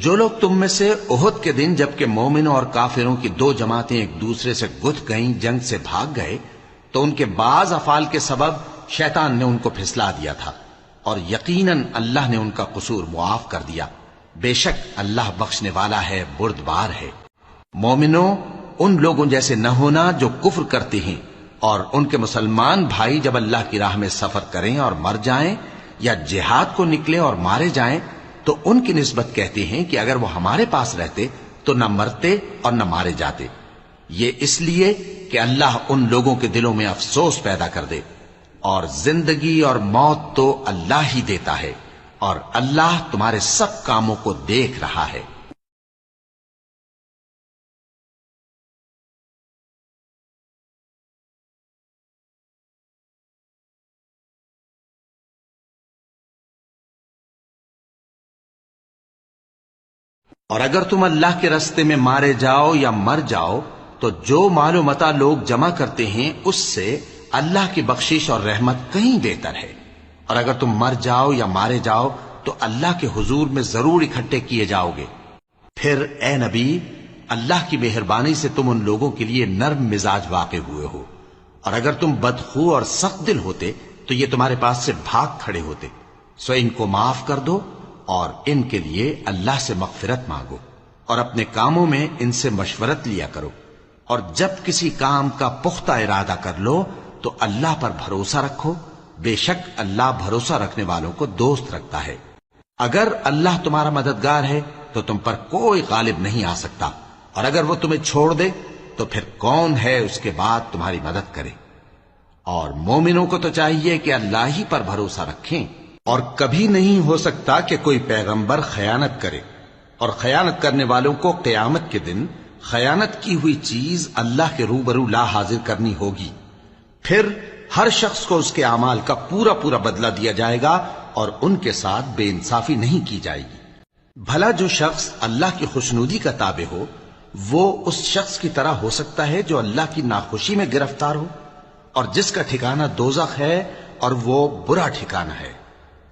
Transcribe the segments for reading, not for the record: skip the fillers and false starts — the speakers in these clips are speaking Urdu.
جو لوگ تم میں سے احد کے دن جبکہ مومنوں اور کافروں کی دو جماعتیں ایک دوسرے سے گتھ گئیں جنگ سے بھاگ گئے تو ان کے بعض افعال کے سبب شیطان نے ان کو پھسلا دیا تھا، اور یقیناً اللہ نے ان کا قصور معاف کر دیا، بے شک اللہ بخشنے والا ہے، بردبار ہے۔ مومنوں، ان لوگوں جیسے نہ ہونا جو کفر کرتے ہیں، اور ان کے مسلمان بھائی جب اللہ کی راہ میں سفر کریں اور مر جائیں یا جہاد کو نکلیں اور مارے جائیں تو ان کی نسبت کہتے ہیں کہ اگر وہ ہمارے پاس رہتے تو نہ مرتے اور نہ مارے جاتے، یہ اس لیے کہ اللہ ان لوگوں کے دلوں میں افسوس پیدا کر دے، اور زندگی اور موت تو اللہ ہی دیتا ہے، اور اللہ تمہارے سب کاموں کو دیکھ رہا ہے۔ اور اگر تم اللہ کے رستے میں مارے جاؤ یا مر جاؤ تو جو مال و متاع لوگ جمع کرتے ہیں اس سے اللہ کی بخشش اور رحمت کہیں بہتر ہے، اور اگر تم مر جاؤ یا مارے جاؤ تو اللہ کے حضور میں ضرور اکٹھے کیے جاؤ گے۔ پھر اے نبی، اللہ کی مہربانی سے تم ان لوگوں کے لیے نرم مزاج واقع ہوئے ہو، اور اگر تم بدخو اور سخت دل ہوتے تو یہ تمہارے پاس سے بھاگ کھڑے ہوتے، سو ان کو معاف کر دو اور ان کے لیے اللہ سے مغفرت مانگو، اور اپنے کاموں میں ان سے مشورت لیا کرو، اور جب کسی کام کا پختہ ارادہ کر لو تو اللہ پر بھروسہ رکھو، بے شک اللہ بھروسہ رکھنے والوں کو دوست رکھتا ہے۔ اگر اللہ تمہارا مددگار ہے تو تم پر کوئی غالب نہیں آ سکتا، اور اگر وہ تمہیں چھوڑ دے تو پھر کون ہے اس کے بعد تمہاری مدد کرے۔ اور مومنوں کو تو چاہیے کہ اللہ ہی پر بھروسہ رکھیں، اور کبھی نہیں ہو سکتا کہ کوئی پیغمبر خیانت کرے، اور خیانت کرنے والوں کو قیامت کے دن خیانت کی ہوئی چیز اللہ کے روبرو لا حاضر کرنی ہوگی، پھر ہر شخص کو اس کے اعمال کا پورا پورا بدلہ دیا جائے گا، اور ان کے ساتھ بے انصافی نہیں کی جائے گی۔ بھلا جو شخص اللہ کی خوشنودی کا تابع ہو وہ اس شخص کی طرح ہو سکتا ہے جو اللہ کی ناخوشی میں گرفتار ہو، اور جس کا ٹھکانہ دوزخ ہے اور وہ برا ٹھکانہ ہے۔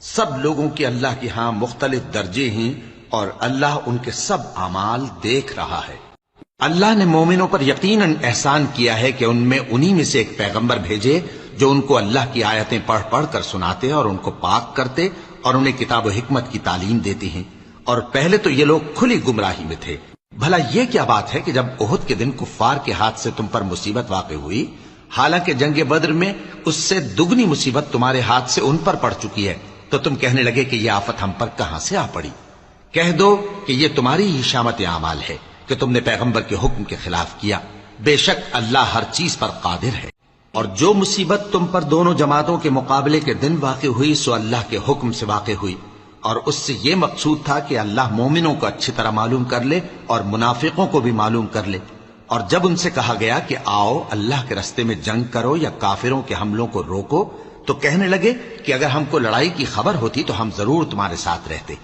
سب لوگوں کے اللہ کی ہاں مختلف درجے ہیں، اور اللہ ان کے سب اعمال دیکھ رہا ہے۔ اللہ نے مومنوں پر یقیناً احسان کیا ہے کہ ان میں انہی میں سے ایک پیغمبر بھیجے جو ان کو اللہ کی آیتیں پڑھ پڑھ کر سناتے اور ان کو پاک کرتے اور انہیں کتاب و حکمت کی تعلیم دیتے ہیں، اور پہلے تو یہ لوگ کھلی گمراہی میں تھے۔ بھلا یہ کیا بات ہے کہ جب احد کے دن کفار کے ہاتھ سے تم پر مصیبت واقع ہوئی، حالانکہ جنگ بدر میں اس سے دگنی مصیبت تمہارے ہاتھ سے ان پر پڑ چکی ہے، تو تم کہنے لگے کہ یہ آفت ہم پر کہاں سے آ پڑی؟ کہہ دو کہ یہ تمہاری ہی شامت اعمال ہے کہ تم نے پیغمبر کے حکم کے خلاف کیا، بے شک اللہ ہر چیز پر قادر ہے۔ اور جو مصیبت تم پر دونوں جماعتوں کے مقابلے کے دن واقع ہوئی سو اللہ کے حکم سے واقع ہوئی، اور اس سے یہ مقصود تھا کہ اللہ مومنوں کو اچھی طرح معلوم کر لے اور منافقوں کو بھی معلوم کر لے۔ اور جب ان سے کہا گیا کہ آؤ اللہ کے رستے میں جنگ کرو یا کافروں کے حملوں کو روکو، تو کہنے لگے کہ اگر ہم کو لڑائی کی خبر ہوتی تو ہم ضرور تمہارے ساتھ رہتے۔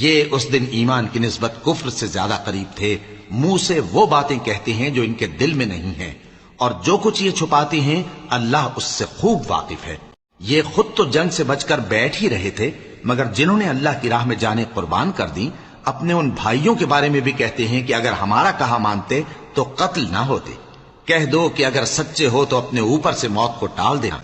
یہ اس دن ایمان کی نسبت کفر سے زیادہ قریب تھے، منہ سے وہ باتیں کہتے ہیں جو ان کے دل میں نہیں ہیں، اور جو کچھ یہ چھپاتے ہیں اللہ اس سے خوب واقف ہے۔ یہ خود تو جنگ سے بچ کر بیٹھ ہی رہے تھے، مگر جنہوں نے اللہ کی راہ میں جانیں قربان کر دیں اپنے ان بھائیوں کے بارے میں بھی کہتے ہیں کہ اگر ہمارا کہا مانتے تو قتل نہ ہوتے۔ کہہ دو کہ اگر سچے ہو تو اپنے اوپر سے موت کو ٹال دینا۔